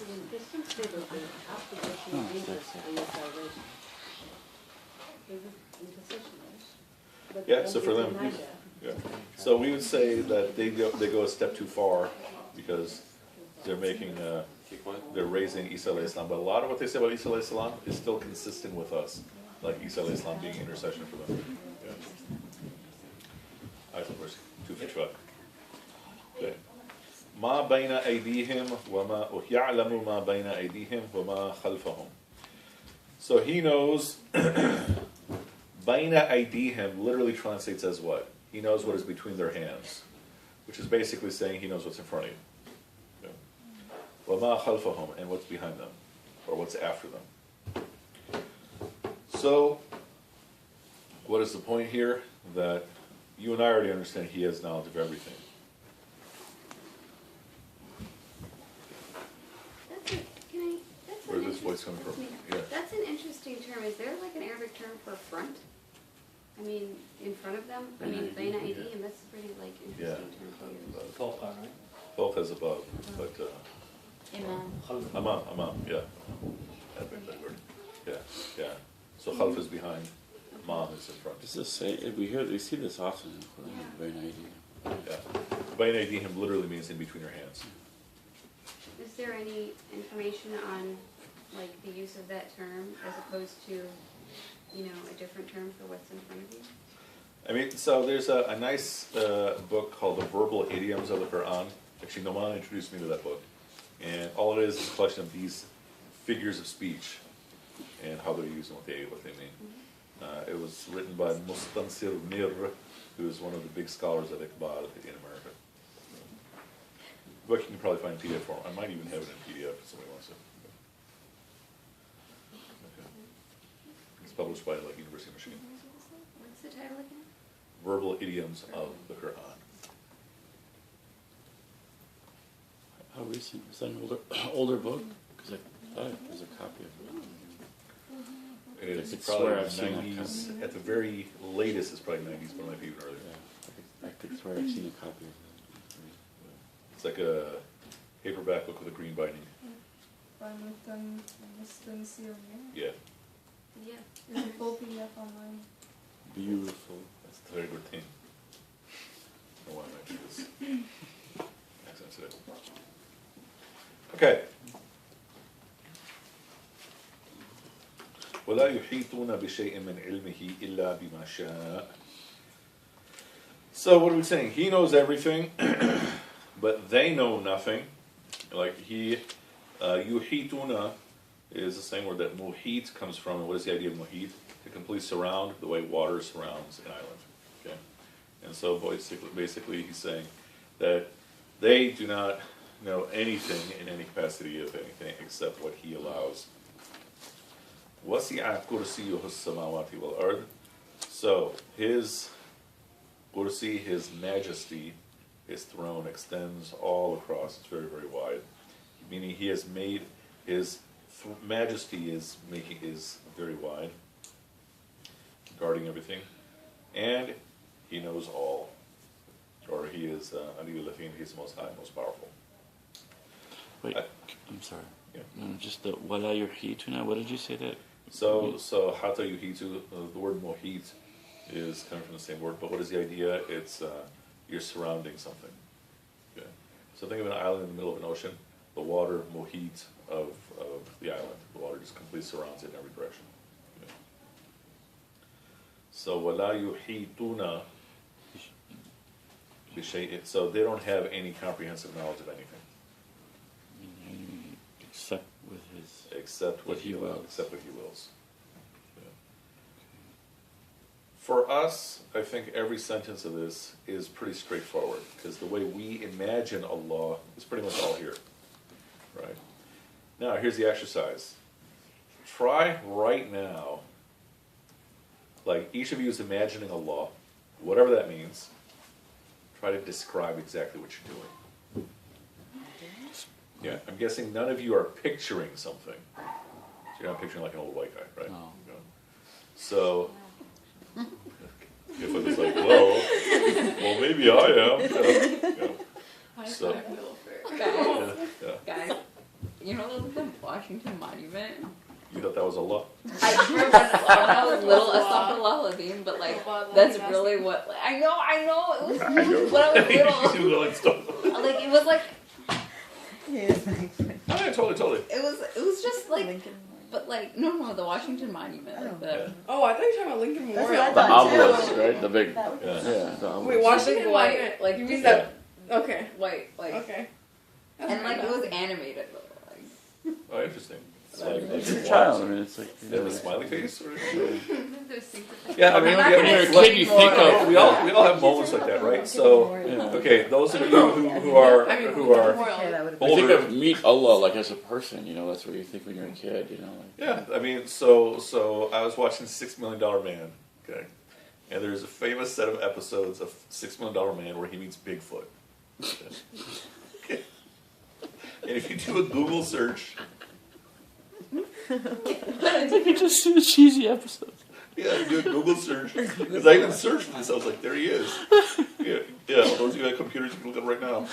In Christian statement, they have to go through Jesus for your salvation. This is intercession, right? But Yeah, so for them, deny that. yeah. So we would say that they go a step too far because they're making, they're raising Isa alayhi salam. But a lot of what they say about Isa alayhi salam is still consistent with us, like Isa alayhi salam being intercession for them. Yeah. Ayatul Kursi, 255. Okay. ما بين أيديهم وما يعلم ما بين أيديهم وما خلفهم. So he knows. Baina aydihim literally translates as what? He knows what is between their hands, which is basically saying he knows what's in front of you. Wama khalfahum, and what's behind them, or what's after them. So, what is the point here? That you and I already understand he has knowledge of everything. Where's this voice coming from? Yeah. That's an interesting term. Is there like an Arabic term for front? I mean, in front of them? I mean, Baina Aydihim, that's a pretty like interesting term to use. Fawqa, right? Fawqa is above, but Imam. Amam, yeah. That word. Yeah, yeah. So Khalf is behind, Mom is in front. Does this say, we see this often in Quran, very nice. Yeah. Baina aydihim literally means in between your hands. Is there any information on like the use of that term as opposed to, you know, a different term for what's in front of you? I mean, so there's a nice book called The Verbal Idioms of the Quran. Actually, Noman introduced me to that book. And all it is a collection of these figures of speech and how they're used and what they mean. It was written by Mustansir Mir, who is one of the big scholars of Iqbal in America. The book you can probably find in PDF form. I might even have it in PDF if somebody wants it. Okay. It's published by like University of Michigan. What's the title again? Verbal Idioms of the Quran. How recent? Is that an older book? Because I thought there's a copy of it. It's I could probably swear I've seen that 90s. At the very latest, it's probably 90s, but it might be even earlier. Yeah, I could swear I've seen a copy of that. It's like a paperback book with a green binding. By Muslim Syria. Yeah, Yeah. There's a full PDF online. Beautiful. that's a very good thing. I don't know why I mentioned this. Accent today. Okay. ولا يحيطون بشيء من علمه إلا بما شاء. So what are we saying? He knows everything, but they know nothing Like yuhituna is the same word that muhit comes from. And what is the idea of muhit? To completely surround, the way water surrounds an island. Okay, and so basically he's saying that they do not know anything in any capacity of anything except what he allows. وَسِعَ كُرْسِيُّهُ السَّمَاوَاتِ وَالْأَرْضِ. So his kursi, his majesty, his throne extends all across. It's very, very wide. Meaning he has made his majesty is very wide, guarding everything, and he knows all. Or he is Aliyul Lathim, he's the most high, most powerful. Wait, I'm sorry. Yeah. No, just the wala yuhituna. What did you say that? So hata yuhitu, the word mohit is coming from the same word, but what is the idea? It's you're surrounding something. Okay. So think of an island in the middle of an ocean. The water mohit of the island. The water just completely surrounds it in every direction. Okay. So wala yuhituna bishay'in. So they don't have any comprehensive knowledge of anything. Except with his. Except what he wills. Except what he wills. Yeah. For us, I think every sentence of this is pretty straightforward, because the way we imagine Allah is pretty much all here. Right? Now, here's the exercise. Try right now, like each of you is imagining Allah, whatever that means, try to describe exactly what you're doing. Yeah, I'm guessing none of you are picturing something. So you're not picturing like an old white guy, right? No. You know? So, if it was like, well, maybe I am. So, Guys, you know the Washington Monument? you thought that was Allah? I remember when I was little, Astaghfirullah, but like, that's really what, like, I know, it was, when I was little, like, it was like, Oh, yeah, totally. it was just like, but like, no, the Washington Monument, like the, Oh, I thought you were talking about Lincoln That's Memorial. what The I thought too. obelisk, right? The big. That was- Yeah. The obelisk. Wait, Washington Big white, Monument? like, you just mean that? Okay. white, like, Okay. That's and like, right. it was animated, like, Oh, interesting. It's like a child. I mean, it's like. You have a smiley face? Or Those things that yeah, I mean, I'm not When you're a kid, you think of. we all have moments like that, right? So, okay, those of you who are I mean, older, that would You think of meet Allah like as a person, you know, that's what you think when you're a kid, you know. Like, yeah, I mean, so I was watching $6 Million Man, okay, and there's a famous set of episodes of $6 Million Man where he meets Bigfoot. Okay. And if you do a Google search, you just see the cheesy episodes. yeah, do a Google search, because I even searched for this, I was like, there he is. Yeah, those of you that have computers, you can look at him right now.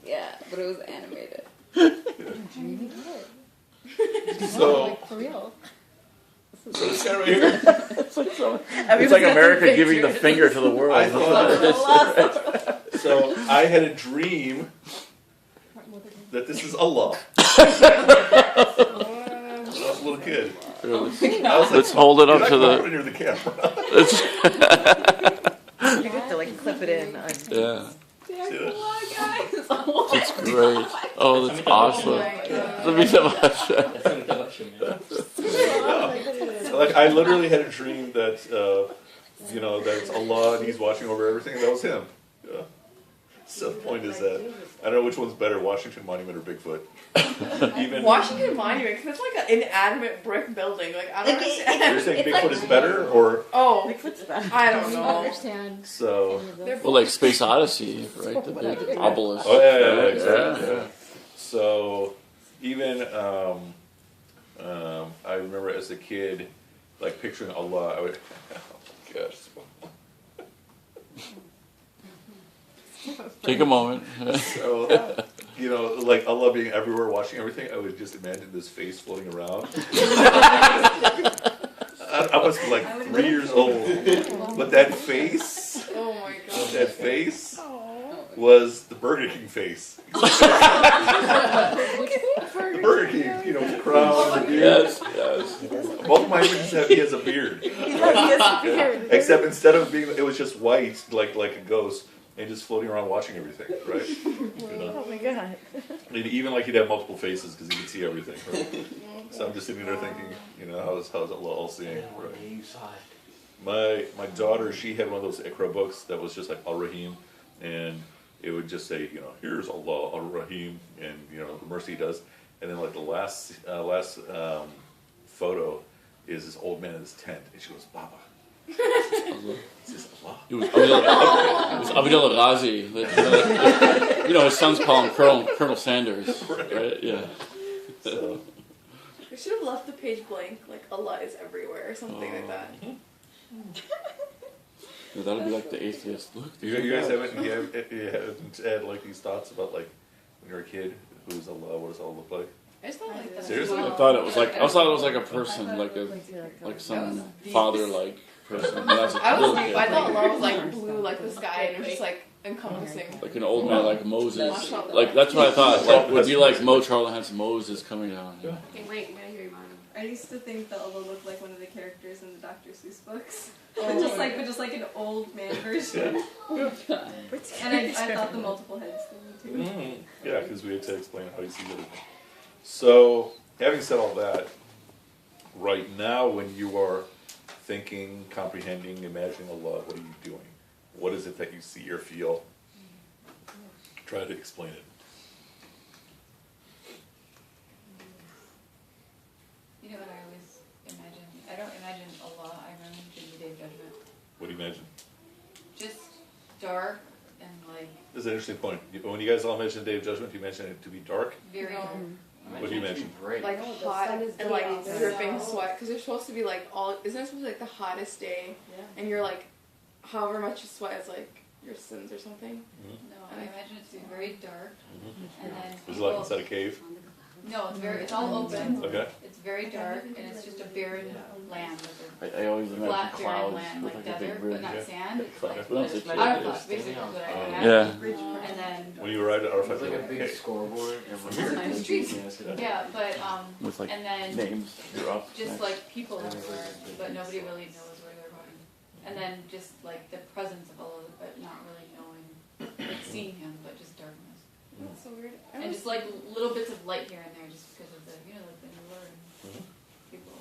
yeah, but it was animated. So, For real. so this guy right here, It's like America giving the finger to the world. I thought, so I had a dream that this is Allah. When I was a little kid. I was like, Let's hold it "You're up not to going the. near the camera." You have to like clip it in. On... Yeah, See that? it's great. Oh, that's awesome. Let me Like I literally had a dream that that it's Allah and He's watching over everything, and that was Him. Yeah. So the point is that I don't know which one's better, Washington Monument or Bigfoot. Even Washington Monument, because it's like an inanimate brick building. Like, I don't understand. you're saying Bigfoot is better, or Oh, Bigfoot's bad. I don't I know. understand. so? Well, like Space Odyssey, right? The big obelisk. Oh yeah, exactly. Yeah. So even I remember as a kid, like picturing Allah, I would, oh gosh. Take a moment. So, like Allah being everywhere, watching everything, I would just imagine this face floating around. I was like 3 years old, but that face, Oh my god. that face was the Burger King face. The Burger King, with the crown and the beard. Yes. Both of my images have he has a beard. He has a beard. Except instead of it was just white, like a ghost. and just floating around watching everything, right? You know? Oh my god. And even like he'd have multiple faces because he could see everything. Right? So I'm just sitting there thinking, you know, how's Allah all seeing? Right? You saw it. My daughter, she had one of those Iqra books that was just like Al-Rahim, and it would just say, you know, here's Allah Al-Rahim, and you know the mercy he does, and then like the last photo is this old man in his tent, and she goes, Baba. Is this Allah? It was Abdullah Ghazi. You know, his sons call him Colonel Sanders, right? Yeah. So, We should have left the page blank, like Allah is everywhere or something like that. Yeah, that'll be like the atheist. Look, you guys haven't had like these thoughts about like when you're a kid, who's Allah? What does Allah look like? I just thought like that. Seriously? I thought it was like a person, like some father-like person. And that's a little kid. I thought Allah was like blue, like the sky, and it was just like encompassing. Like an old man, like Moses. Like that's what I thought. Like would be like Charlie Hanson Moses coming down. Okay, wait, you gotta hear your mom. I used to think that Allah looked like one of the characters in the Dr. Seuss books. Oh. but just like an old man version. And I thought the multiple heads thing too. Mm-hmm. Yeah, because we had to explain how he sees everything. So, having said all that, right now when you are thinking, comprehending, imagining Allah, what are you doing? What is it that you see or feel? Try to explain it. You know what I always imagine? I don't imagine Allah, I imagine the Day of Judgment. What do you imagine? Just dark and like This is an interesting point. When you guys all mention the Day of Judgment, do you mention it to be dark? very dark. What do you mention? Like No, the hot sun is and like going dripping down. sweat, because they're supposed to be like all. Isn't it supposed to be like the hottest day? Yeah. And you're like, however much you sweat is like your sins or something. No, I imagine it to be very dark. And then Is it like inside a cave? no, it's all open. Okay. It's very dark and it's just a barren land, like I always a imagine flat barren clouds land, with like like a big desert, bridge. but not Yeah. sand. It's like But that's Arafat, what basically is what I Yeah. imagine. And then When you arrived at Arafat, It's like you're a like, big okay. scoreboard. on the streets. Yeah, but With like and then names dropped. just next. like people everywhere, but nobody really knows where they're going. And then just like the presence of Allah, but not really knowing, like seeing Him, but just darkness. That's so weird. And just like little bits of light here and there, just because of the, you know, like the New and people.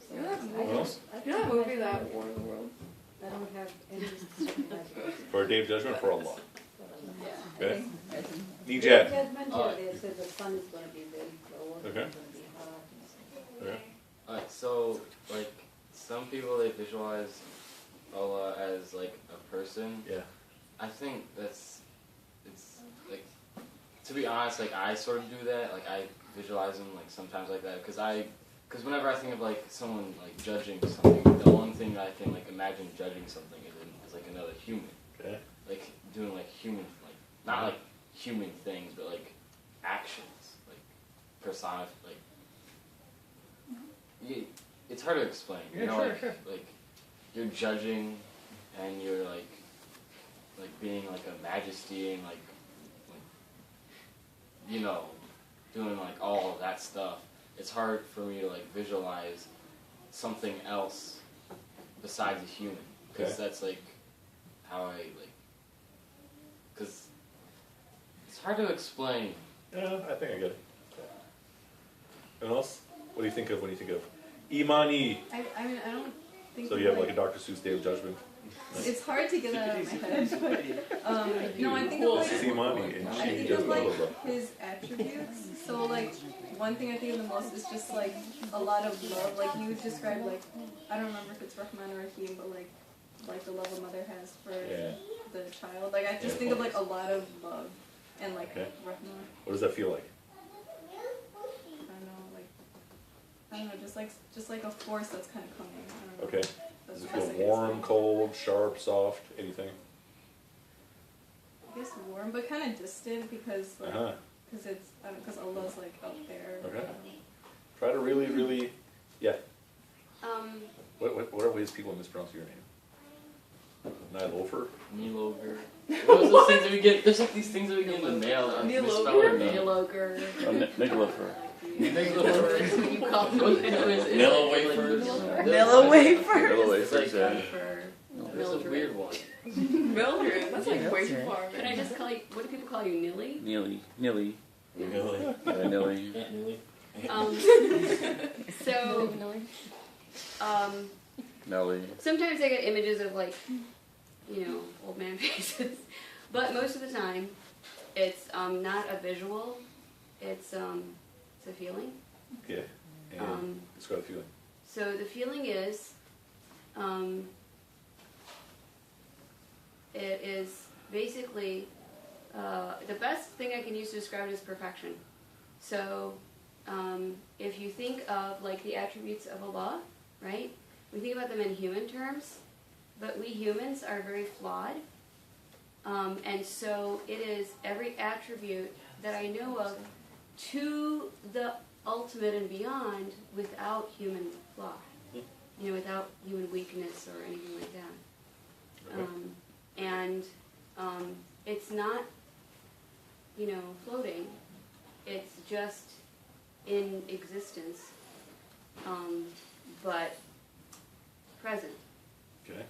So You know that What movie? else? You know that movie that War of the World? I don't have any specific imagination. For a Day of Judgment, for Allah. yeah. Okay. The Nijat. judgment here, they say the sun is going to be very cold. Okay. It's going to be hot. Okay. Alright, so like some people they visualize Allah as like a person. Yeah. I think it's like, to be honest, like I sort of do that. Like I visualize them like sometimes like that because whenever I think of like someone like judging something, the one thing that I can like imagine judging something is like another human, Okay. like doing like human, like not like human things, but like actions, like personified, like. It's hard to explain. Yeah, You know, sure, like, sure. like you're judging, and you're like being like a majesty and like you know, doing like all of that stuff. It's hard for me to like visualize something else besides a human, because Okay. that's like how I like. Because it's hard to explain. Yeah, I think I get it. Anyone else? What do you think of when you think of Imani? I mean, I don't think. So you have like a Dr. Seuss Day of Judgment. It's hard to get that out of my head. No, I think of This is like. Imani, and I she think does of blah like blah blah. his attributes. So like one thing I think of the most is just like a lot of love. Like you described like I don't remember if it's Rahman or Rahim, but like the love a mother has for Yeah. the child. Like I just Yeah. think of like a lot of love and like Okay. Rahman. What does that feel like? I don't know, just like a force that's kind of coming. I don't know. Okay. That's Does it the best feel I can warm, explain. cold, sharp, soft, anything? I guess warm, but kind of distant because like, Uh-huh. cause it's because Allah's like up there. Okay. Try to really, really, yeah. Um, What are ways people mispronounce your name? Nilofer? Niloger. What was those things that we get? There's like these things that we get in the mail. I misspell our name. Niloger. Niglofer. When you call them Nilla wafers. Vanilla wafer. Yellow It's like wafers, yeah. for There's a weird one. Mildred. That's like way too Mildred. far. Can I just call you? What do people call you, Nilly? Nilly. Really? Nilly. So, Nelly. sometimes I get images of like, old man faces, but most of the time, it's not a visual. It's a feeling. Okay. And describe the feeling. So the feeling is, it is basically the best thing I can use to describe it is perfection. So if you think of like the attributes of Allah, right? We think about them in human terms, but we humans are very flawed. And so it is every attribute that I know of to the ultimate and beyond without human flaw. Without human weakness or anything like that. It's not, floating. It's just in existence, but present. Okay.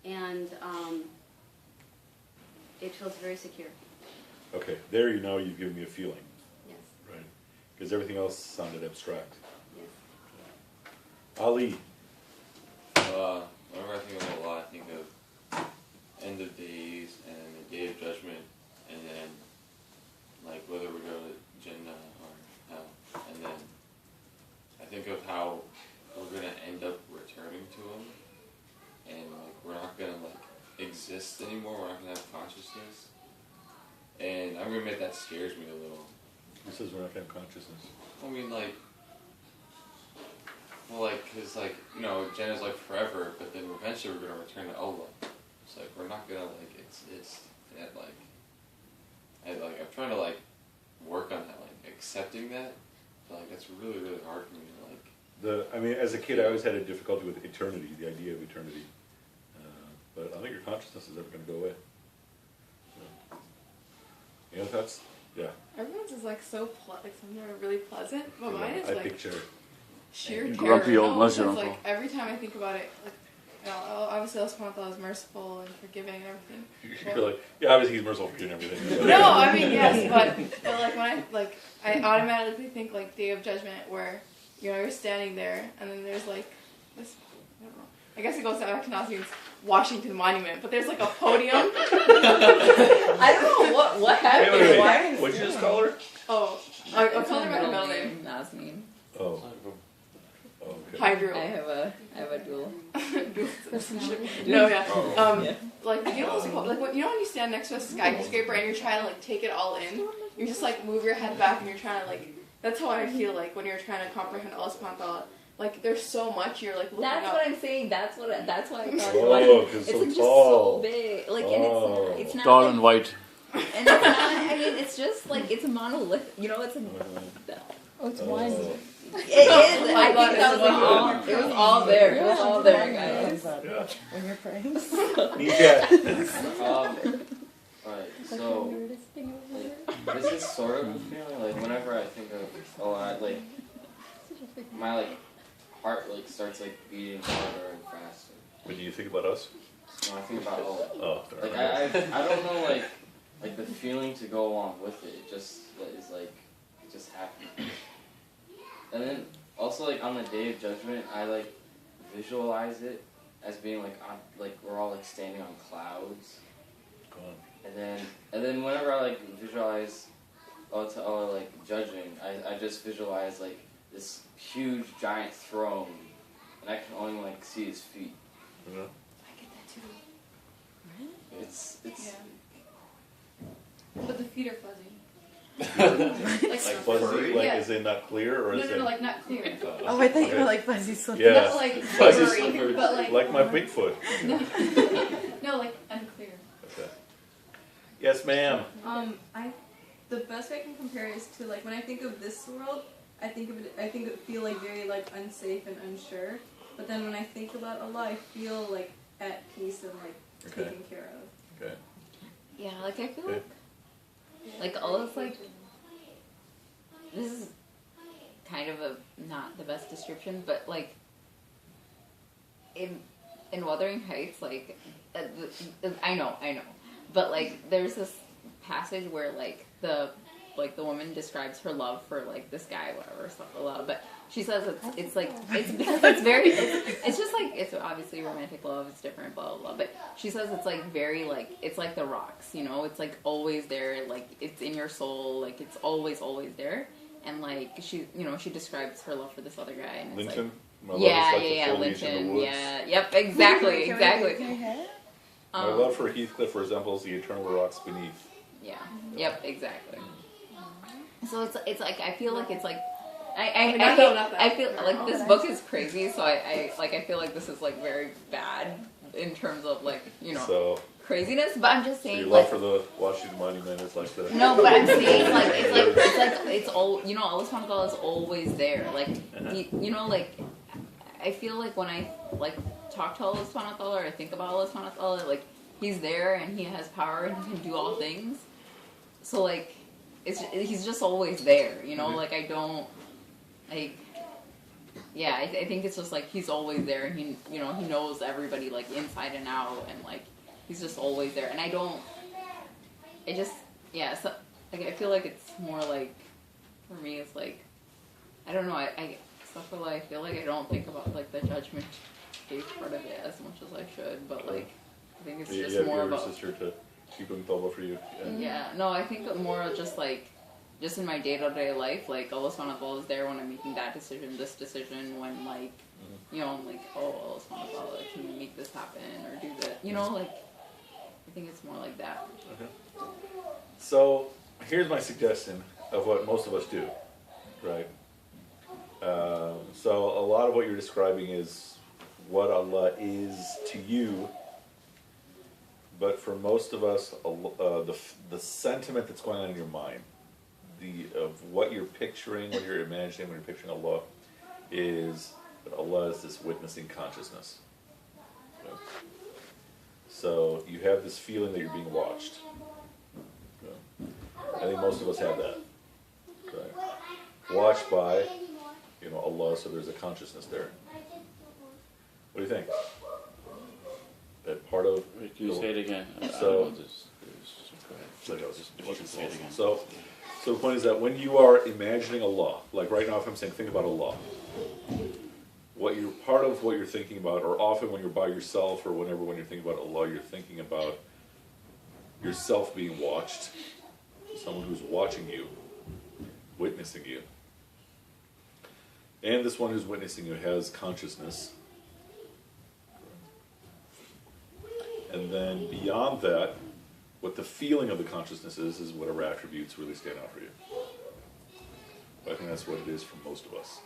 And it feels very secure. Okay. There you've given me a feeling. Yes. Right. Because everything else sounded abstract. Yes. Ali. Whenever I think of Allah, I think of end of days and the day of judgment, and then like whether we go to Jannah or hell, and then I think of how we're gonna end up returning to Him, and like we're not gonna like exist anymore. We're not gonna have consciousness, and I'm gonna admit that scares me a little. Who says we're not going to have consciousness? I mean, cause Jannah's like forever, but then eventually we're gonna return to Allah. It's like we're not gonna like exist at I'm trying to like work on that, like accepting that, but like that's really really hard for me to like. As a kid, I always had a difficulty with eternity, the idea of eternity. But I don't think your consciousness is ever going to go away. So. Any other thoughts? Yeah. Everyone's is like so some are really pleasant, but mine is I like picture sheer terror. Grumpy old No, Muslim it's uncle. like every time I think about it, like obviously Allah subhanahu wa ta'ala is merciful and forgiving and everything. you're like, yeah, obviously he's merciful for you and everything. No, I mean yes, but like when I automatically think like Day of Judgment where you're standing there and then there's like this, I don't know. I guess it goes to Ashkenazi's Washington Monument, but there's like a podium. I don't know what happened. Wait. Why? What'd you just call her? Oh, I called her by her middle name. Nazneen. Oh. Okay. Hydro. I have a dual. Dual citizenship. No, yeah. Oh. Like like when you stand next to a skyscraper and you're trying to like take it all in, you just like move your head back and you're trying to like. That's how I feel like when you're trying to comprehend Allah subhanahu wa ta'ala. Like there's so much you're like looking That's up. what I'm saying. That's why I thought it Oh, was. 'cause It's so like just tall. so big. Like and it's not. Tall like, and white. And it's not. I mean, it's just like it's a monolith. It's a. Oh, it's one. It is. I think that was all. It was all there. It was all there, guys. Yeah. When you're praying. Alright, so like, this is sort of a feeling like whenever I think of my like heart like starts like beating harder and faster. When you think about us? When I think about Allah. Oh, Like I don't know like the feeling to go along with it. It just is like it just happens. And then also like on the Day of Judgment, I like visualize it as being like on like we're all like standing on clouds. Go on. And then whenever I like visualize Allah like judging, I just visualize like this huge giant throne, and I can only like see his feet. Yeah. I get that too. It's Yeah. But the feet are fuzzy. Like fuzzy, like Yeah. is it not clear or is it? No, like not clear. Oh, I thought you Okay. were like fuzzy slipper. Yeah. Not like Fuzzy slippery, slippers, but like like my Bigfoot. no, like unclear. Okay. Yes, ma'am. The best way I can compare is to like when I think of this world, I think it feel like very like unsafe and unsure. But then when I think about Allah, I feel like at peace and like Okay. taken care of. Okay. Yeah, like I feel Okay. like Allah's like. This is kind of not the best description, but like. in Wuthering Heights, like, I know, but like, there's this passage where like the woman describes her love for like this guy, whatever, stuff for love, but she says it's like it's because it's very it's just like it's obviously romantic love, it's different, blah blah blah, but she says it's like very like it's like the rocks, you know, it's like always there, like it's in your soul, like it's always there, and like she describes her love for this other guy, and it's Linton? like, My love is like the yeah, foliage in the Linton, woods. yeah, yep, exactly. Can we hear it? My love for Heathcliff resembles the eternal rocks beneath. Yeah. Yep. Exactly. So it's like I feel like it's like I feel like this book is crazy. So I feel like this is like very bad in terms of like So craziness. But I'm just saying your like love for the Washington Monument is like the no. But I'm saying like it's all Allah subhanahu wa ta'ala is always there. Like like I feel like when I like talk to Allah subhanahu wa ta'ala or I think about Allah subhanahu wa ta'ala, like He's there and He has power and He can do all things. So like He's just always there, like I don't like I think it's just like He's always there and He He knows everybody like inside and out, and like He's just always there, and so like I feel like it's more like for me it's like I don't know, I feel like I don't think about like the judgment day part of it as much as I should, but like I think it's just more your about sister to keep him tawbah for you. no, I think more just like just in my day-to-day life, like Allah subhanahu wa ta'ala is there when I'm making that decision, this decision, when like I'm like, oh, Allah subhanahu wa ta'ala, can you make this happen or do that, like I think it's more like that. Okay. So here's my suggestion of what most of us do, right? So a lot of what you're describing is what Allah is to you, but for most of us, the sentiment that's going on in your mind, of what you're picturing, what you're imagining when you're picturing Allah, is that Allah is this witnessing consciousness. Okay? So you have this feeling that you're being watched. Okay? I think most of us have that. Okay? Watched by Allah, so there's a consciousness there. What do you think? That part of... Wait, can you say it again? So, say it again. So the point is that when you are imagining Allah, like right now if I'm saying think about Allah, part of what you're thinking about, or often when you're by yourself or whenever when you're thinking about Allah, you're thinking about yourself being watched, someone who's watching you, witnessing you. And this one who's witnessing you has consciousness. And then beyond that, what the feeling of the consciousness is whatever attributes really stand out for you. But I think that's what it is for most of us.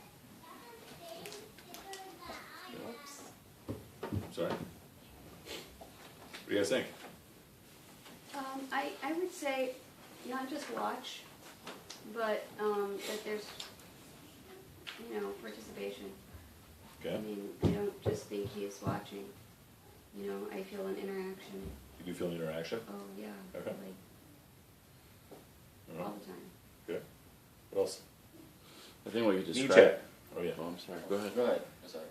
Sorry? What do you guys think? I would say not just watch, but that there's participation. Okay. I mean, I don't just think He is watching. I feel an interaction. You do feel an interaction? Oh yeah. Okay. Like all the time. Okay. What else? I think what you described. Chat. Oh yeah. Oh, I'm sorry. Go ahead. Go ahead. I'm sorry.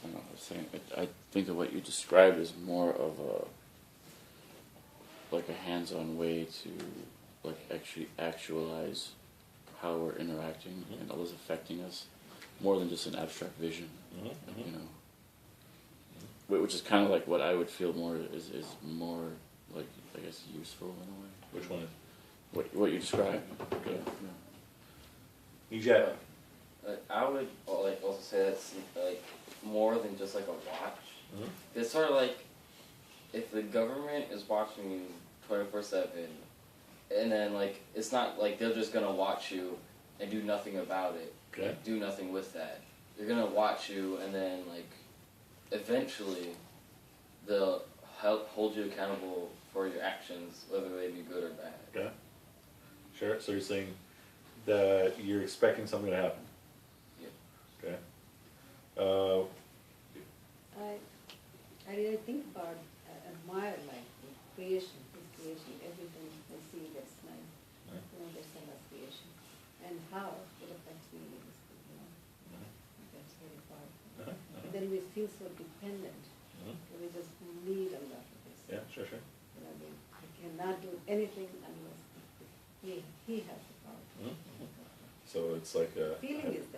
I was saying, I think that what you described is more of a hands-on way to actually actualize how we're interacting and Allah's affecting us, more than just an abstract vision, which is kind of like what I would feel more is more like, I guess, useful in a way. Which one is? What you described. Okay. Yeah. I would also say that's more than just like a watch. Mm-hmm. It's sort of like if the government is watching you 24/7, and then it's not like they're just gonna watch you and do nothing about it. Okay. Do nothing with that. They're gonna watch you, and then eventually they'll hold you accountable for your actions, whether they be good or bad. Okay. Sure. So you're saying that you're expecting something to happen. Yeah. Okay. I really think about, admire the creation, His creation, everything I see that's nice. Right. That's Allah's creation. And how it affects me, that's very powerful. But then we feel so dependent We just need Allah for this. Yeah, sure. You know, I cannot do anything unless He has the power. So it's like a Feeling is there.